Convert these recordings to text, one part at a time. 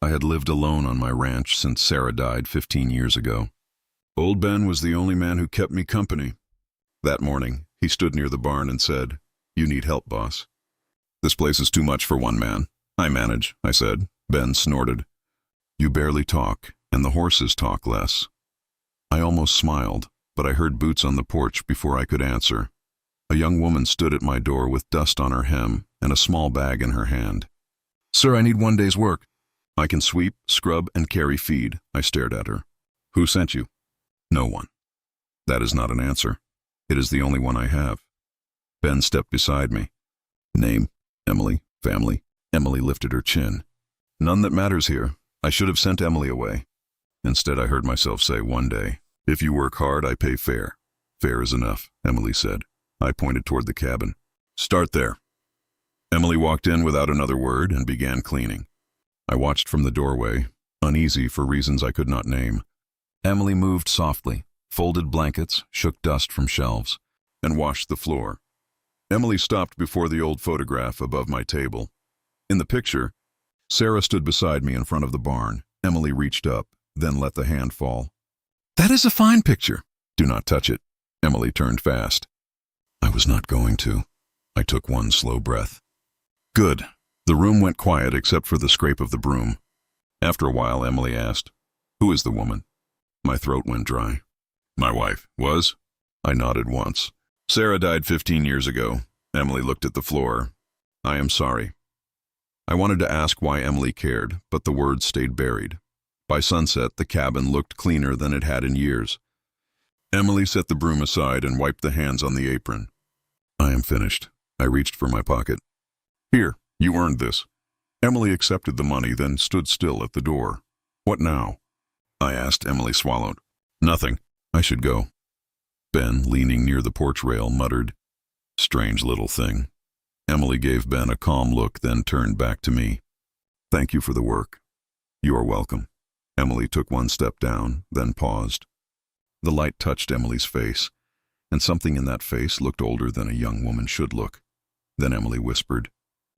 I had lived alone on my ranch since Sarah died 15 years ago. Old Ben was the only man who kept me company. That morning, he stood near the barn and said, "You need help, boss." "This place is too much for one man." "I manage," I said. Ben snorted. "You barely talk, and the horses talk less." I almost smiled, but I heard boots on the porch before I could answer. A young woman stood at my door with dust on her hem and a small bag in her hand. "Sir, I need one day's work." "I can sweep, scrub, and carry feed." I stared at her. "Who sent you?" "No one." "That is not an answer. It is the only one I have." Ben stepped beside me. "Name, Emily, family." Emily lifted her chin. "None that matters here. I should have sent Emily away." Instead, I heard myself say one day, "If you work hard, I pay fair." "Fair is enough," Emily said. I pointed toward the cabin. "Start there." Emily walked in without another word and began cleaning. I watched from the doorway, uneasy for reasons I could not name. Emily moved softly, folded blankets, shook dust from shelves, and washed the floor. Emily stopped before the old photograph above my table. In the picture, Sarah stood beside me in front of the barn. Emily reached up, then let the hand fall. "That is a fine picture." "Do not touch it." Emily turned fast. I was not going to. I took one slow breath. Good. The room went quiet except for the scrape of the broom. After a while, Emily asked, "Who is the woman?" My throat went dry. "My wife. Was?" I nodded once. "Sarah died 15 years ago." Emily looked at the floor. "I am sorry." I wanted to ask why Emily cared, but the words stayed buried. By sunset, the cabin looked cleaner than it had in years. Emily set the broom aside and wiped the hands on the apron. "I am finished." I reached for my pocket. "Here, you earned this." Emily accepted the money, then stood still at the door. "What now?" I asked. Emily swallowed. "Nothing. I should go." Ben, leaning near the porch rail, muttered, "Strange little thing." Emily gave Ben a calm look, then turned back to me. "Thank you for the work." "You are welcome." Emily took one step down, then paused. The light touched Emily's face, and something in that face looked older than a young woman should look. Then Emily whispered,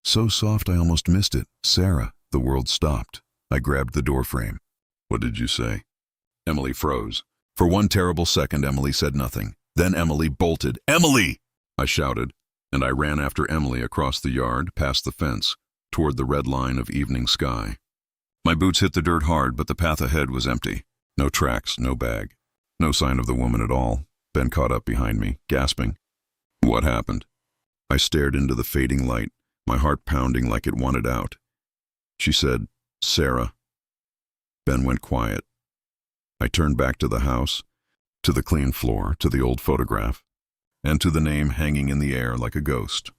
"So soft I almost missed it. Sarah." The world stopped. I grabbed the doorframe. "What did you say?" Emily froze. For one terrible second, Emily said nothing. Then Emily bolted. "Emily!" I shouted, and I ran after Emily across the yard, past the fence, toward the red line of evening sky. My boots hit the dirt hard, but the path ahead was empty. No tracks, no bag. No sign of the woman at all. Ben caught up behind me, gasping. "What happened?" I stared into the fading light, my heart pounding like it wanted out. She said, "Sarah." Ben went quiet. I turned back to the house, to the clean floor, to the old photograph, and to the name hanging in the air like a ghost.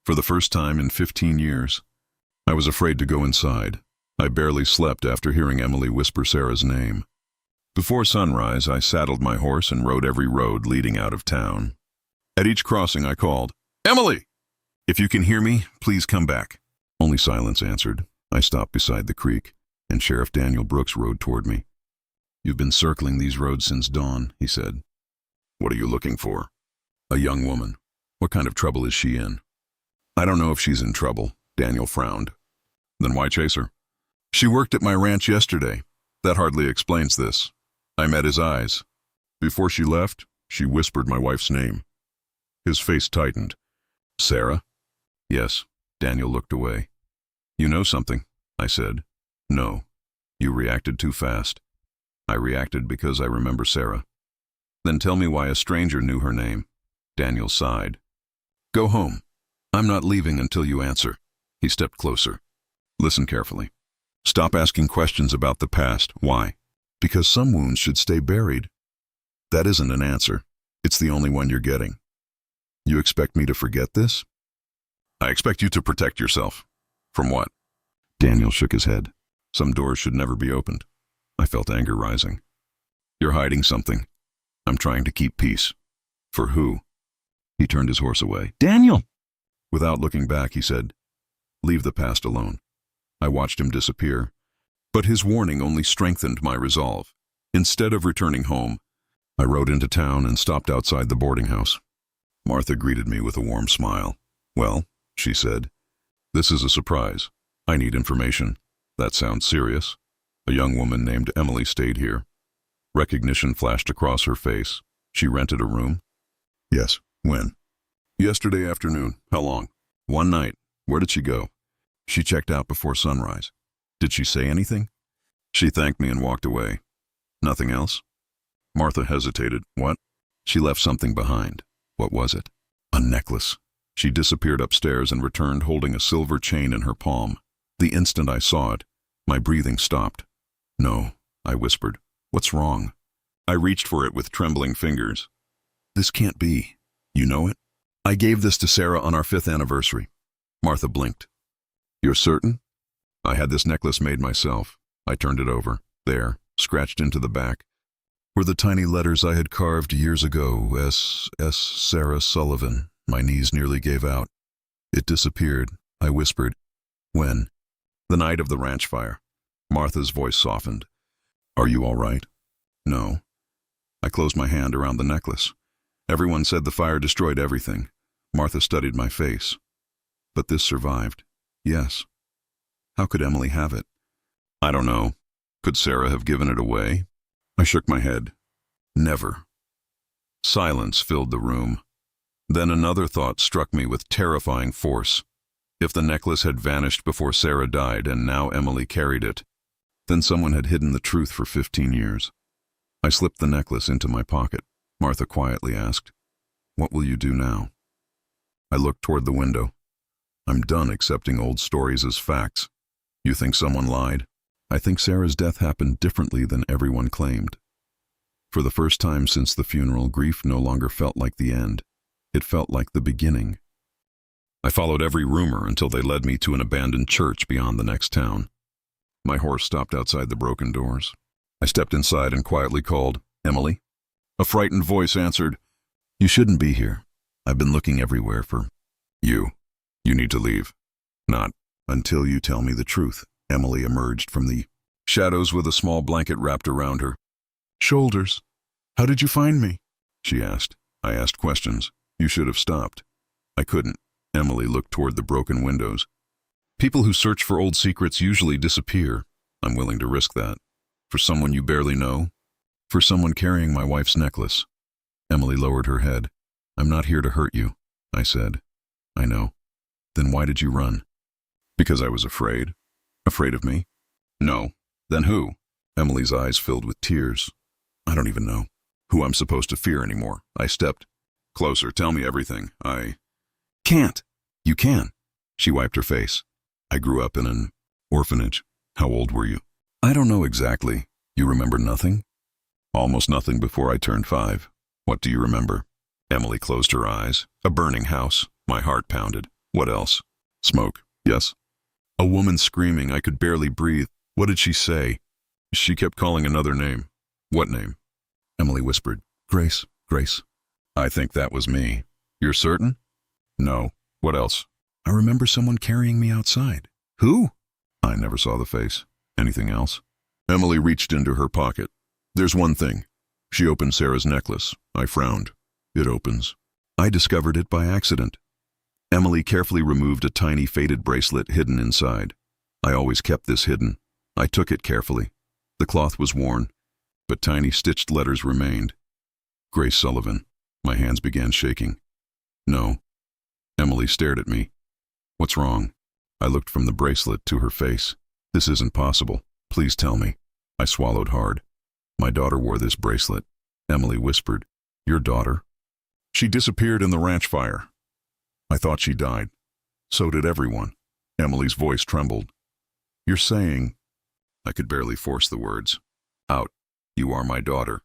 For the first time in 15 years, I was afraid to go inside. I barely slept after hearing Emily whisper Sarah's name. Before sunrise, I saddled my horse and rode every road leading out of town. At each crossing, I called, "Emily! If you can hear me, please come back." Only silence answered. I stopped beside the creek, and Sheriff Daniel Brooks rode toward me. "You've been circling these roads since dawn," he said. "What are you looking for?" "A young woman. What kind of trouble is she in?" "I don't know if she's in trouble." Daniel frowned. "Then why chase her?" "She worked at my ranch yesterday." "That hardly explains this." I met his eyes. Before she left, she whispered my wife's name. His face tightened. "Sarah?" "Yes." Daniel looked away. "You know something," I said. "No. You reacted too fast." "I reacted because I remember Sarah." "Then tell me why a stranger knew her name." Daniel sighed. "Go home. I'm not leaving until you answer." He stepped closer. "Listen carefully. Stop asking questions about the past. Why? Because some wounds should stay buried. That isn't an answer. It's the only one you're getting. You expect me to forget this?" "I expect you to protect yourself." "From what?" Daniel shook his head. "Some doors should never be opened." I felt anger rising. "You're hiding something." "I'm trying to keep peace." "For who?" He turned his horse away. "Daniel!" Without looking back, he said, "Leave the past alone." I watched him disappear, but his warning only strengthened my resolve. Instead of returning home, I rode into town and stopped outside the boarding house. Martha greeted me with a warm smile. "Well," she said, "this is a surprise. I need information." That sounds serious. A young woman named Emily stayed here. Recognition flashed across her face. She rented a room? Yes. When? Yesterday afternoon. How long? One night. Where did she go? She checked out before sunrise. Did she say anything? She thanked me and walked away. Nothing else? Martha hesitated. What? She left something behind. What was it? A necklace. She disappeared upstairs and returned holding a silver chain in her palm. The instant I saw it, my breathing stopped. No, I whispered. What's wrong? I reached for it with trembling fingers. This can't be. You know it? I gave this to Sarah on our 5th anniversary. Martha blinked. You're certain? I had this necklace made myself. I turned it over. There, scratched into the back, were the tiny letters I had carved years ago. S. Sarah Sullivan. My knees nearly gave out. It disappeared. I whispered. When? The night of the ranch fire. Martha's voice softened. Are you all right? No. I closed my hand around the necklace. Everyone said the fire destroyed everything. Martha studied my face. But this survived. Yes. How could Emily have it? I don't know. Could Sarah have given it away? I shook my head. Never. Silence filled the room. Then another thought struck me with terrifying force. If the necklace had vanished before Sarah died and now Emily carried it, then someone had hidden the truth for 15 years. I slipped the necklace into my pocket. Martha quietly asked, What will you do now? I looked toward the window. I'm done accepting old stories as facts. You think someone lied? I think Sarah's death happened differently than everyone claimed. For the first time since the funeral, grief no longer felt like the end. It felt like the beginning. I followed every rumor until they led me to an abandoned church beyond the next town. My horse stopped outside the broken doors. I stepped inside and quietly called, Emily? A frightened voice answered, You shouldn't be here. I've been looking everywhere for you. You need to leave. Not until you tell me the truth. Emily emerged from the shadows with a small blanket wrapped around her shoulders. How did you find me? She asked. I asked questions. You should have stopped. I couldn't. Emily looked toward the broken windows. People who search for old secrets usually disappear. I'm willing to risk that. For someone you barely know? For someone carrying my wife's necklace. Emily lowered her head. I'm not here to hurt you, I said. I know. Then why did you run? Because I was afraid. Afraid of me? No. Then who? Emily's eyes filled with tears. I don't even know who I'm supposed to fear anymore. I stepped closer. Tell me everything. I can't. You can. She wiped her face. I grew up in an orphanage. How old were you? I don't know exactly. You remember nothing? Almost nothing before I turned 5. What do you remember? Emily closed her eyes. A burning house. My heart pounded. What else? Smoke. Yes. A woman screaming. I could barely breathe. What did she say? She kept calling another name. What name? Emily whispered. Grace. Grace. I think that was me. You're certain? No. What else? I remember someone carrying me outside. Who? I never saw the face. Anything else? Emily reached into her pocket. There's one thing. She opened Sarah's necklace. I frowned. It opens. I discovered it by accident. Emily carefully removed a tiny faded bracelet hidden inside. I always kept this hidden. I took it carefully. The cloth was worn, but tiny stitched letters remained. Grace Sullivan. My hands began shaking. No. Emily stared at me. What's wrong? I looked from the bracelet to her face. This isn't possible. Please tell me. I swallowed hard. My daughter wore this bracelet. Emily whispered. Your daughter? She disappeared in the ranch fire. I thought she died. So did everyone. Emily's voice trembled. You're saying... I could barely force the words out. You are my daughter.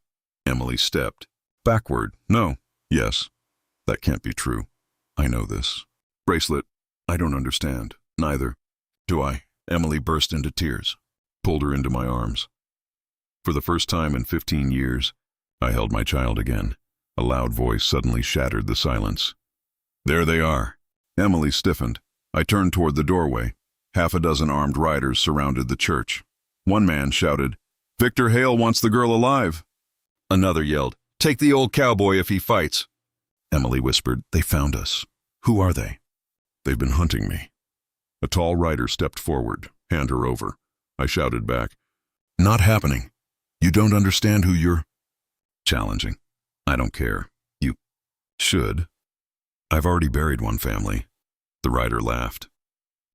Emily stepped backward. No. Yes. That can't be true. I know this. Bracelet. I don't understand. Neither. Do I? Emily burst into tears. Pulled her into my arms. For the first time in 15 years, I held my child again. A loud voice suddenly shattered the silence. There they are. Emily stiffened. I turned toward the doorway. 6 armed riders surrounded the church. One man shouted, Victor Hale wants the girl alive. Another yelled, Take the old cowboy if he fights. Emily whispered, They found us. Who are they? They've been hunting me. A tall rider stepped forward. Hand her over. I shouted back. Not happening. You don't understand who you're challenging. I don't care. You should. I've already buried one family. The writer laughed.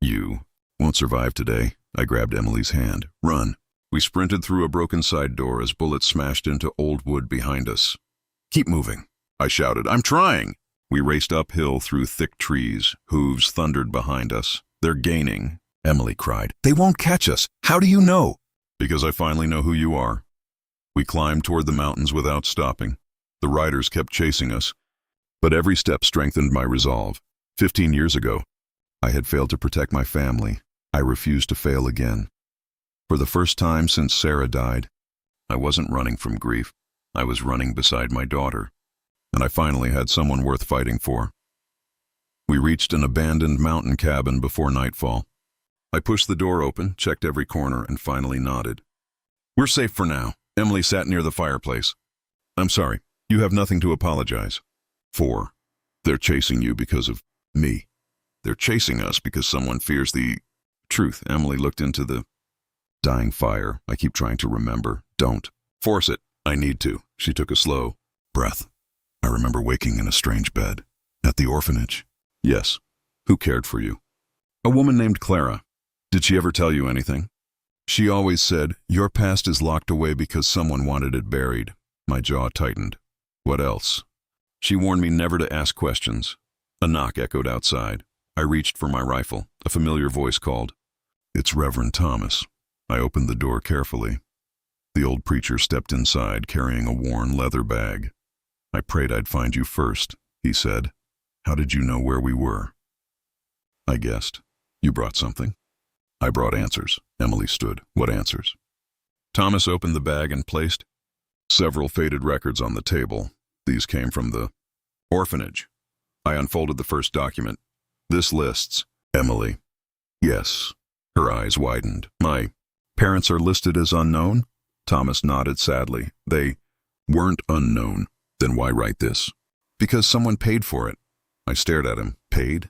You won't survive today. I grabbed Emily's hand. Run. We sprinted through a broken side door as bullets smashed into old wood behind us. Keep moving, I shouted. I'm trying. We raced uphill through thick trees. Hooves thundered behind us. They're gaining, Emily cried. They won't catch us. How do you know? Because I finally know who you are. We climbed toward the mountains without stopping. The riders kept chasing us, but every step strengthened my resolve. 15 years ago, I had failed to protect my family. I refused to fail again. For the first time since Sarah died, I wasn't running from grief. I was running beside my daughter, and I finally had someone worth fighting for. We reached an abandoned mountain cabin before nightfall. I pushed the door open, checked every corner, and finally nodded. We're safe for now. Emily sat near the fireplace. I'm sorry. You have nothing to apologize for. They're chasing you because of me. They're chasing us because someone fears the truth. Emily looked into the dying fire. I keep trying to remember. Don't force it. I need to. She took a slow breath. I remember waking in a strange bed. At the orphanage. Yes. Who cared for you? A woman named Clara. Did she ever tell you anything? She always said, your past is locked away because someone wanted it buried. My jaw tightened. What else? She warned me never to ask questions. A knock echoed outside. I reached for my rifle. A familiar voice called. It's Reverend Thomas. I opened the door carefully. The old preacher stepped inside, carrying a worn leather bag. I prayed I'd find you first, he said. How did you know where we were? I guessed. You brought something? I brought answers. Emily stood. What answers? Thomas opened the bag and placed several faded records on the table. These came from the orphanage. I unfolded the first document. This lists Emily. Yes. Her eyes widened. My parents are listed as unknown? Thomas nodded sadly. They weren't unknown. Then why write this? Because someone paid for it. I stared at him. Paid?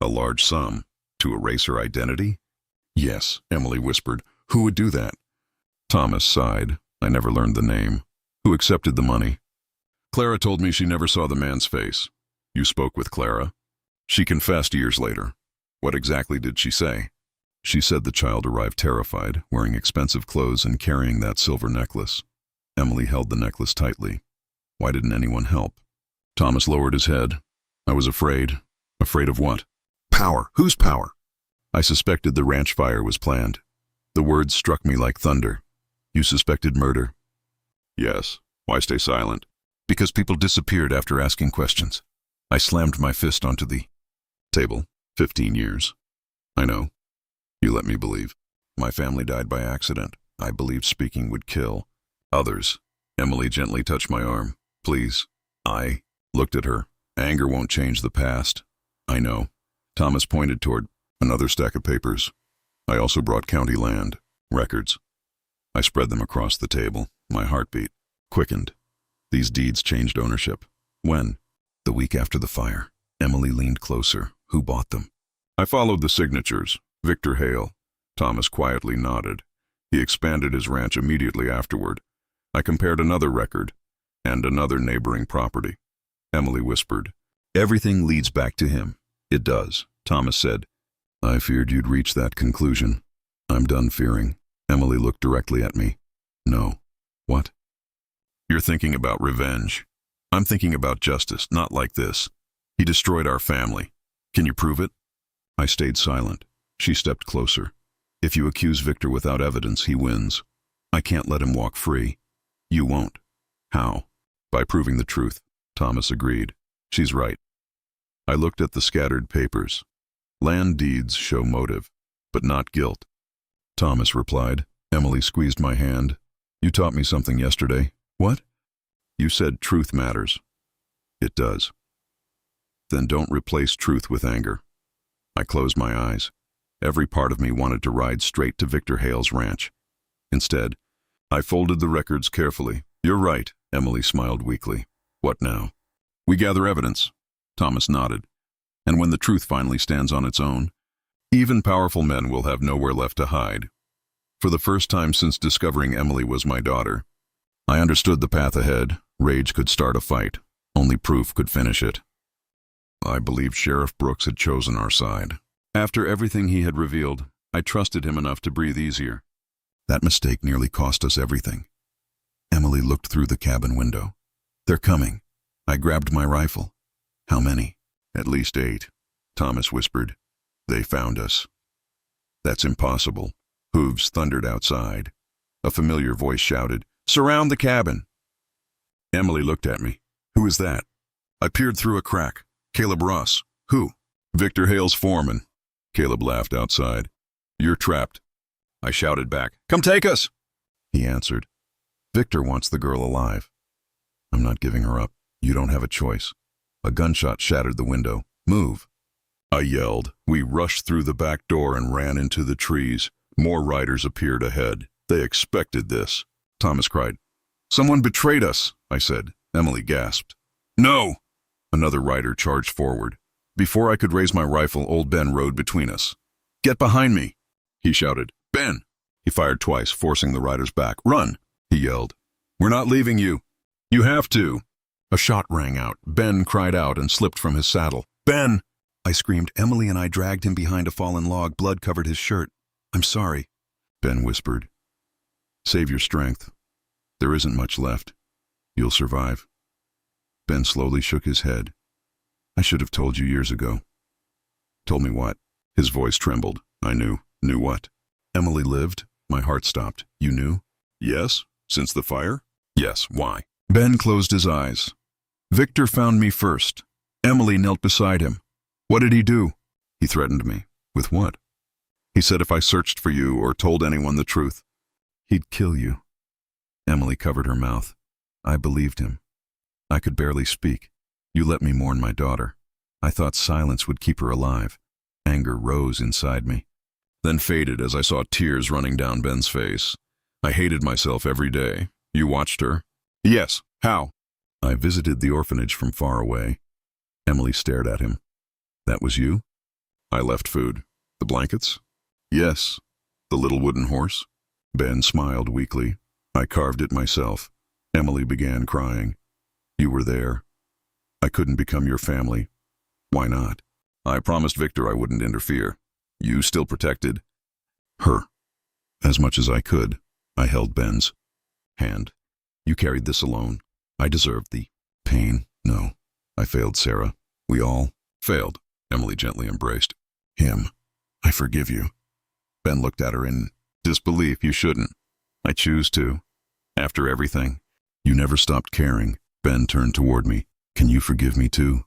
A large sum. To erase her identity? Yes, Emily whispered. Who would do that? Thomas sighed. I never learned the name. Who accepted the money? Clara told me she never saw the man's face. You spoke with Clara? She confessed years later. What exactly did she say? She said the child arrived terrified, wearing expensive clothes and carrying that silver necklace. Emily held the necklace tightly. Why didn't anyone help? Thomas lowered his head. I was afraid. Afraid of what? Power. Whose power? I suspected the ranch fire was planned. The words struck me like thunder. You suspected murder? Yes. Why stay silent? Because people disappeared after asking questions. I slammed my fist onto the table. 15 years. I know. You let me believe. My family died by accident. I believed speaking would kill others. Emily gently touched my arm. Please. I looked at her. Anger won't change the past. I know. Thomas pointed toward another stack of papers. I also brought county land, records. I spread them across the table. My heartbeat quickened. These deeds changed ownership. When? The week after the fire. Emily leaned closer. Who bought them? I followed the signatures. Victor Hale. Thomas quietly nodded. He expanded his ranch immediately afterward. I compared another record and another neighboring property. Emily whispered. Everything leads back to him. It does, Thomas said. I feared you'd reach that conclusion. I'm done fearing. Emily looked directly at me. No. What? You're thinking about revenge. I'm thinking about justice, not like this. He destroyed our family. Can you prove it? I stayed silent. She stepped closer. If you accuse Victor without evidence, he wins. I can't let him walk free. You won't. How? By proving the truth. Thomas agreed. She's right. I looked at the scattered papers. Land deeds show motive, but not guilt. Thomas replied. Emily squeezed my hand. You taught me something yesterday. What? You said truth matters. It does. Then don't replace truth with anger. I closed my eyes. Every part of me wanted to ride straight to Victor Hale's ranch. Instead, I folded the records carefully. You're right, Emily smiled weakly. What now? We gather evidence. Thomas nodded. And when the truth finally stands on its own, even powerful men will have nowhere left to hide. For the first time since discovering Emily was my daughter, I understood the path ahead. Rage could start a fight. Only proof could finish it. I believed Sheriff Brooks had chosen our side. After everything he had revealed, I trusted him enough to breathe easier. That mistake nearly cost us everything. Emily looked through the cabin window. They're coming. I grabbed my rifle. How many? At least 8. Thomas whispered. They found us. That's impossible. Hooves thundered outside. A familiar voice shouted, Surround the cabin! Emily looked at me. Who is that? I peered through a crack. Caleb Ross. Who? Victor Hale's foreman. Caleb laughed outside. You're trapped. I shouted back, Come take us! He answered, Victor wants the girl alive. I'm not giving her up. You don't have a choice. A gunshot shattered the window. Move. I yelled. We rushed through the back door and ran into the trees. More riders appeared ahead. They expected this. Thomas cried. Someone betrayed us, I said. Emily gasped. No! Another rider charged forward. Before I could raise my rifle, old Ben rode between us. Get behind me, he shouted. Ben! He fired twice, forcing the riders back. Run, he yelled. We're not leaving you. You have to. A shot rang out. Ben cried out and slipped from his saddle. Ben! I screamed. Emily and I dragged him behind a fallen log. Blood covered his shirt. I'm sorry, Ben whispered. Save your strength. There isn't much left. You'll survive. Ben slowly shook his head. I should have told you years ago. Told me what? His voice trembled. I knew. Knew what? Emily lived. My heart stopped. You knew? Yes. Since the fire? Yes. Why? Ben closed his eyes. Victor found me first. Emily knelt beside him. What did he do? He threatened me. With what? He said if I searched for you or told anyone the truth, he'd kill you. Emily covered her mouth. I believed him. I could barely speak. You let me mourn my daughter. I thought silence would keep her alive. Anger rose inside me, then faded as I saw tears running down Ben's face. I hated myself every day. You watched her? Yes. How? I visited the orphanage from far away. Emily stared at him. That was you? I left food. The blankets? Yes. The little wooden horse? Ben smiled weakly. I carved it myself. Emily began crying. You were there. I couldn't become your family. Why not? I promised Victor I wouldn't interfere. You still protected her. As much as I could. I held Ben's hand. You carried this alone. I deserved the pain. No. I failed Sarah. We all failed. Emily gently embraced him. I forgive you. Ben looked at her in disbelief. You shouldn't. I choose to. After everything. You never stopped caring. Ben turned toward me. Can you forgive me too?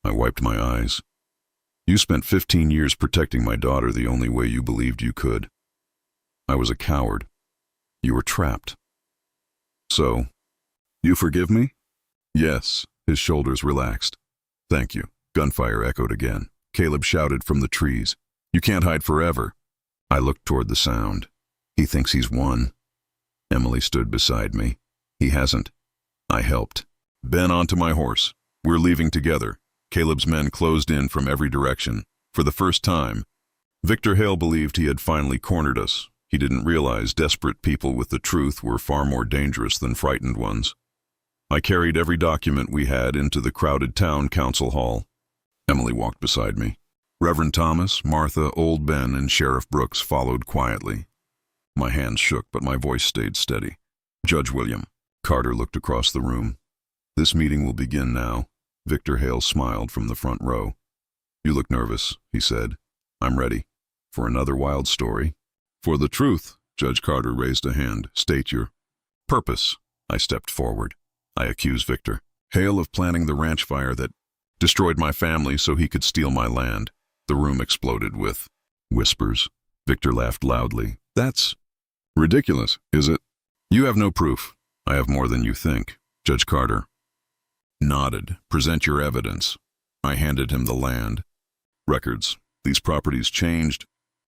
I wiped my eyes. You spent 15 years protecting my daughter the only way you believed you could. I was a coward. You were trapped. So, you forgive me? Yes. His shoulders relaxed. Thank you. Gunfire echoed again. Caleb shouted from the trees. You can't hide forever. I looked toward the sound. He thinks he's won. Emily stood beside me. He hasn't. I helped. Ben, onto my horse. We're leaving together. Caleb's men closed in from every direction. For the first time, Victor Hale believed he had finally cornered us. He didn't realize desperate people with the truth were far more dangerous than frightened ones. I carried every document we had into the crowded town council hall. Emily walked beside me. Reverend Thomas, Martha, Old Ben, and Sheriff Brooks followed quietly. My hands shook, but my voice stayed steady. Judge William. Carter looked across the room. This meeting will begin now. Victor Hale smiled from the front row. You look nervous, he said. I'm ready. For another wild story? For the truth. Judge Carter raised a hand. State your purpose. I stepped forward. I accused Victor Hale of planning the ranch fire that destroyed my family so he could steal my land. The room exploded with whispers. Victor laughed loudly. That's ridiculous, is it? You have no proof. I have more than you think. Judge Carter nodded. Present your evidence. I handed him the land. Records. These properties changed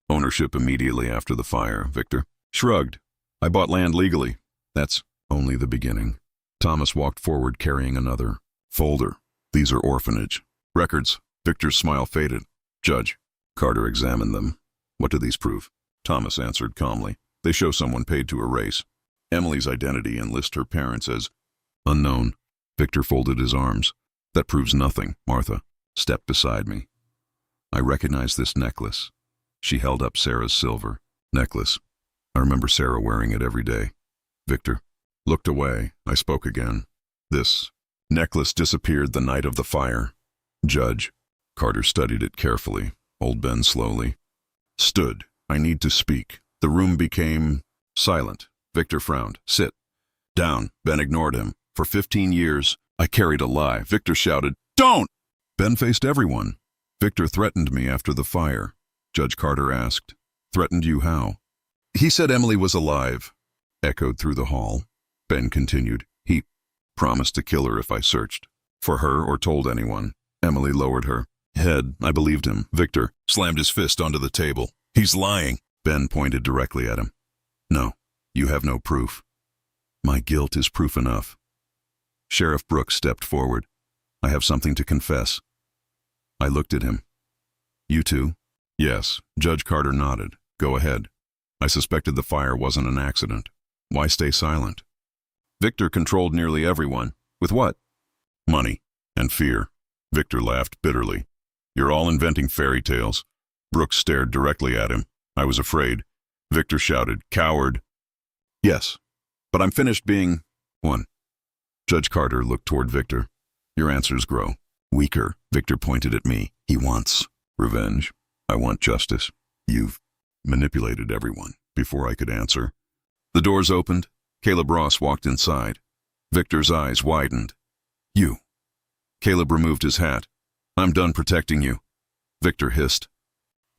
ownership immediately after the fire. Victor shrugged. I bought land legally. That's only the beginning. Thomas walked forward carrying another folder. These are orphanage records. Victor's smile faded. Judge. Carter examined them. What do these prove? Thomas answered calmly. They show someone paid to erase Emily's identity and list her parents as unknown. Victor folded his arms. That proves nothing. Martha stepped beside me. I recognize this necklace. She held up Sarah's silver necklace. I remember Sarah wearing it every day. Victor looked away. I spoke again. This necklace disappeared the night of the fire. Judge Carter studied it carefully. Old Ben slowly stood. I need to speak. The room became silent. Victor frowned. Sit down. Ben ignored him. For 15 years, I carried a lie. Victor shouted, "Don't!" Ben faced everyone. Victor threatened me after the fire. Judge Carter asked, "Threatened you how?" "He said Emily was alive," echoed through the hall. Ben continued, "He promised to kill her if I searched for her or told anyone." Emily lowered her head. I believed him. Victor slammed his fist onto the table. "He's lying." Ben pointed directly at him. "No, you have no proof." "My guilt is proof enough." Sheriff Brooks stepped forward. "I have something to confess." I looked at him. "You too?" "Yes." Judge Carter nodded. "Go ahead." I suspected the fire wasn't an accident. Why stay silent? Victor controlled nearly everyone. With what? Money and fear. Victor laughed bitterly. "You're all inventing fairy tales." Brooks stared directly at him. I was afraid. Victor shouted, "Coward." "Yes, but I'm finished being one." Judge Carter looked toward Victor. "Your answers grow weaker." Victor pointed at me. "He wants revenge. I want justice. You've manipulated everyone." Before I could answer, the doors opened. Caleb Ross walked inside. Victor's eyes widened. "You." Caleb removed his hat. "I'm done protecting you." Victor hissed.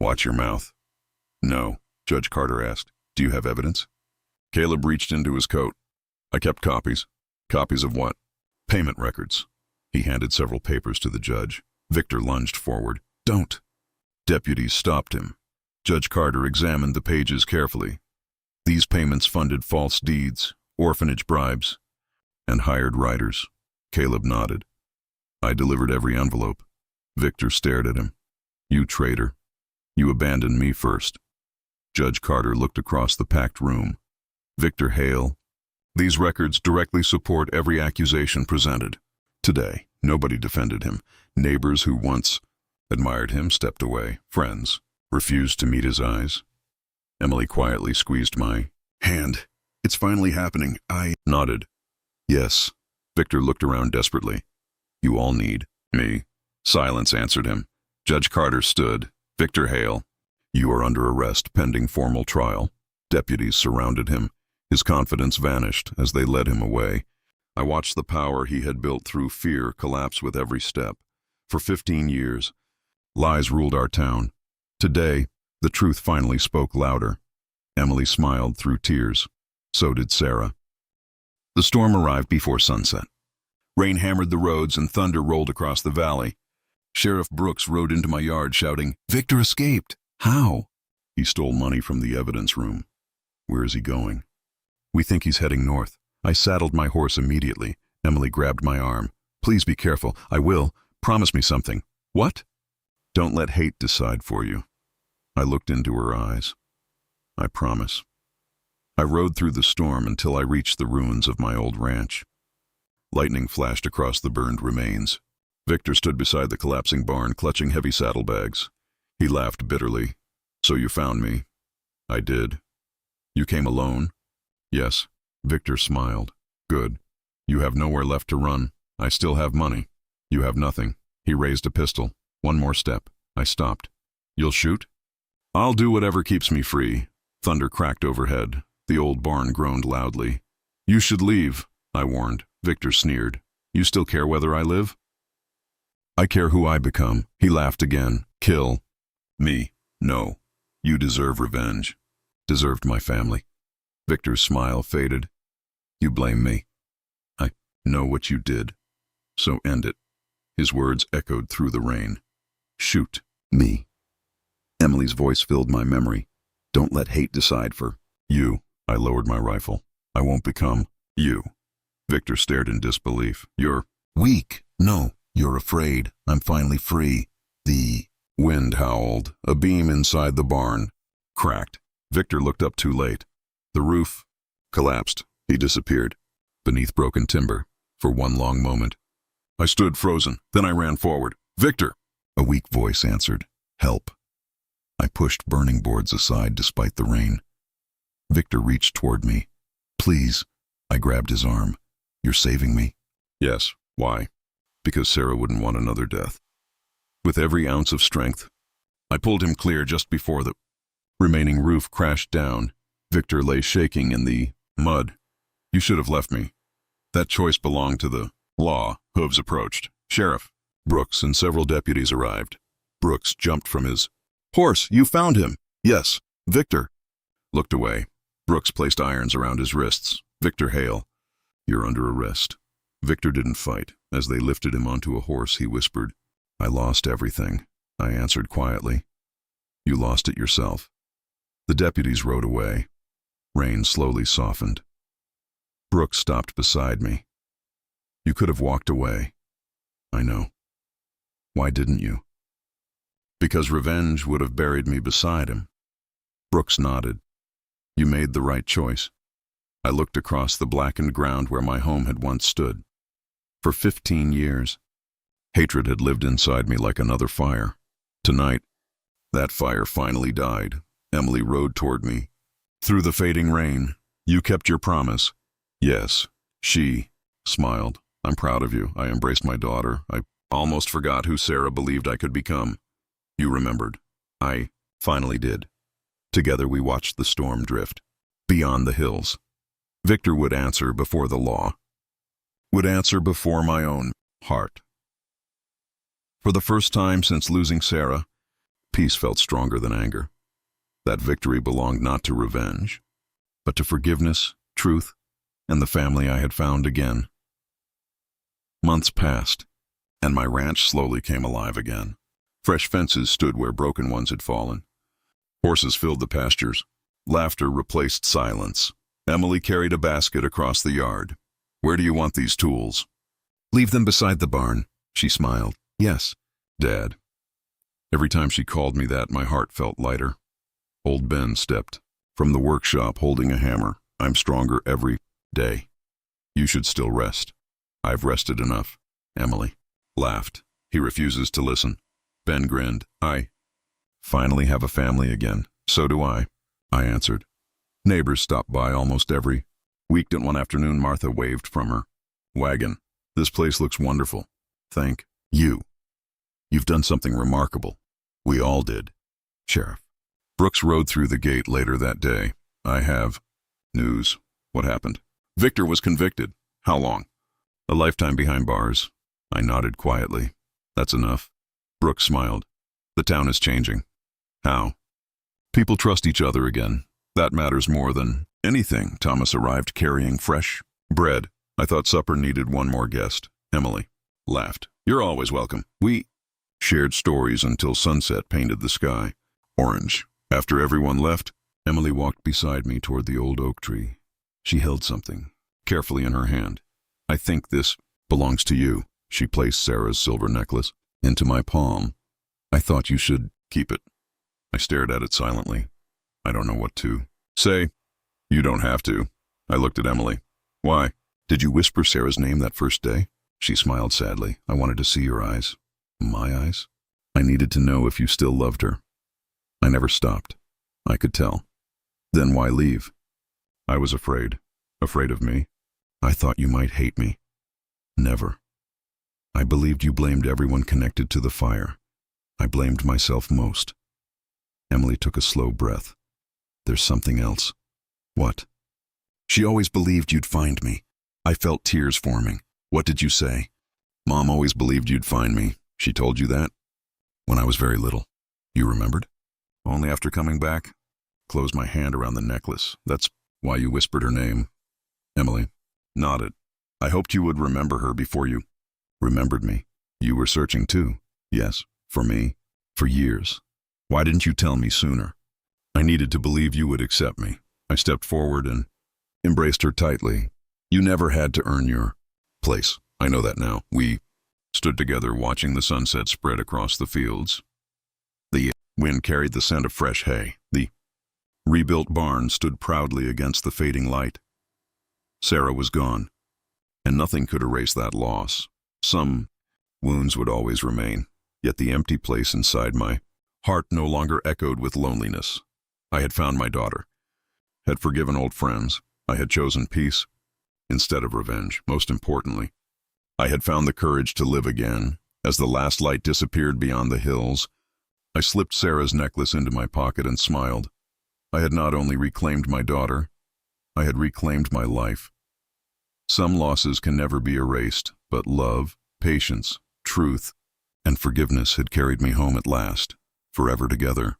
"Watch your mouth." "No," Judge Carter asked. "Do you have evidence?" Caleb reached into his coat. "I kept copies." "Copies of what?" "Payment records." He handed several papers to the judge. Victor lunged forward. "Don't." Deputies stopped him. Judge Carter examined the pages carefully. These payments funded false deeds, orphanage bribes, and hired writers. Caleb nodded. "I delivered every envelope." Victor stared at him. "You traitor. You abandoned me first." Judge Carter looked across the packed room. "Victor Hale, these records directly support every accusation presented. Today, nobody defended him. Neighbors who once admired him stepped away. Friends refused to meet his eyes." Emily quietly squeezed my hand. "It's finally happening." I nodded. "Yes." Victor looked around desperately. "You all need me." Silence answered him. Judge Carter stood. "Victor Hale, you are under arrest pending formal trial." Deputies surrounded him. His confidence vanished as they led him away. I watched the power he had built through fear collapse with every step. For 15 years, lies ruled our town. Today, the truth finally spoke louder. Emily smiled through tears. So did Sarah. The storm arrived before sunset. Rain hammered the roads and thunder rolled across the valley. Sheriff Brooks rode into my yard shouting, "Victor escaped." "How?" "He stole money from the evidence room." "Where is he going?" "We think he's heading north." I saddled my horse immediately. Emily grabbed my arm. "Please be careful." "I will. Promise me something." "What?" "Don't let hate decide for you." I looked into her eyes. "I promise." I rode through the storm until I reached the ruins of my old ranch. Lightning flashed across the burned remains. Victor stood beside the collapsing barn, clutching heavy saddlebags. He laughed bitterly. "So you found me?" "I did." "You came alone?" "Yes." Victor smiled. "Good. You have nowhere left to run. I still have money. You have nothing." He raised a pistol. "One more step." I stopped. "You'll shoot?" "I'll do whatever keeps me free." Thunder cracked overhead. The old barn groaned loudly. "You should leave," I warned. Victor sneered. "You still care whether I live?" "I care who I become." He laughed again. "Kill me? No. You deserve revenge." "Deserved my family." Victor's smile faded. "You blame me. I know what you did. So end it." His words echoed through the rain. "Shoot me." Emily's voice filled my memory. "Don't let hate decide for you." I lowered my rifle. "I won't become you." Victor stared in disbelief. "You're weak." "No, you're afraid. I'm finally free." The wind howled. A beam inside the barn cracked. Victor looked up too late. The roof collapsed. He disappeared beneath broken timber for one long moment. I stood frozen. Then I ran forward. "Victor!" A weak voice answered. "Help." I pushed burning boards aside despite the rain. Victor reached toward me. "Please." I grabbed his arm. "You're saving me?" "Yes." "Why?" "Because Sarah wouldn't want another death." With every ounce of strength, I pulled him clear just before the remaining roof crashed down. Victor lay shaking in the mud. "You should have left me. That choice belonged to the law." Hooves approached. "Sheriff." Brooks and several deputies arrived. Brooks jumped from his horse. "You found him?" "Yes." "Victor." Looked away. Brooks placed irons around his wrists. "Victor Hale, you're under arrest." Victor didn't fight. As they lifted him onto a horse, he whispered, "I lost everything." I answered quietly, "You lost it yourself." The deputies rode away. Rain slowly softened. Brooks stopped beside me. "You could have walked away." "I know." "Why didn't you?" "Because revenge would have buried me beside him." Brooks nodded. "You made the right choice." I looked across the blackened ground where my home had once stood. For 15 years, hatred had lived inside me like another fire. Tonight, that fire finally died. Emily rode toward me. Through the fading rain, "You kept your promise." "Yes." She smiled. "I'm proud of you." I embraced my daughter. I almost forgot who Sarah believed I could become. "You remembered." I finally did. Together we watched the storm drift beyond the hills. Victor would answer before the law, would answer before my own heart. For the first time since losing Sarah, peace felt stronger than anger. That victory belonged not to revenge, but to forgiveness, truth, and the family I had found again. Months passed, and my ranch slowly came alive again. Fresh fences stood where broken ones had fallen. Horses filled the pastures. Laughter replaced silence. Emily carried a basket across the yard. "Where do you want these tools?" "Leave them beside the barn." She smiled. "Yes, Dad." Every time she called me that, my heart felt lighter. Old Ben stepped from the workshop holding a hammer. "I'm stronger every day. You should still rest." "I've rested enough." Emily laughed. "He refuses to listen." Ben grinned. "I finally have a family again." "So do I." I answered. Neighbors stopped by almost every week. And one afternoon, Martha waved from her wagon. "This place looks wonderful." "Thank you. You've done something remarkable." "We all did, Sheriff." Brooks rode through the gate later that day. "I have news." "What happened?" "Victor was convicted." "How long?" "A lifetime behind bars." I nodded quietly. "That's enough." Brooks smiled. "The town is changing." "How?" "People trust each other again. That matters more than anything." Thomas arrived carrying fresh bread. "I thought supper needed one more guest." Emily laughed. "You're always welcome." We shared stories until sunset painted the sky orange. After everyone left, Emily walked beside me toward the old oak tree. She held something carefully in her hand. "I think this belongs to you." She placed Sarah's silver necklace into my palm. "I thought you should keep it." I stared at it silently. I don't know what to say. "You don't have to." I looked at Emily. "Why?" "Did you whisper Sarah's name that first day?" She smiled sadly. "I wanted to see your eyes." "My eyes?" "I needed to know if you still loved her." I never stopped. I could tell. "Then why leave?" "I was afraid." "Afraid of me?" "I thought you might hate me." "Never. I believed you blamed everyone connected to the fire. I blamed myself most." Emily took a slow breath. "There's something else." "What?" "She always believed you'd find me." I felt tears forming. "What did you say?" "Mom always believed you'd find me." "She told you that?" "When I was very little." "You remembered?" "Only after coming back." Closed my hand around the necklace. "That's why you whispered her name." Emily nodded. "I hoped you would remember her before you remembered me." "You were searching too?" "Yes, for me. For years. Why didn't you tell me sooner?" "I needed to believe you would accept me." I stepped forward and embraced her tightly. "You never had to earn your place. I know that now." We stood together watching the sunset spread across the fields. The wind carried the scent of fresh hay. The Rebuilt barn stood proudly against the fading light. Sarah was gone, and nothing could erase that loss. Some wounds would always remain, yet the empty place inside my heart no longer echoed with loneliness. I had found my daughter, had forgiven old friends. I had chosen peace instead of revenge. Most importantly, I had found the courage to live again. As the last light disappeared beyond the hills, I slipped Sarah's necklace into my pocket and smiled. I had not only reclaimed my daughter, I had reclaimed my life. Some losses can never be erased, but love, patience, truth, and forgiveness had carried me home at last, forever together.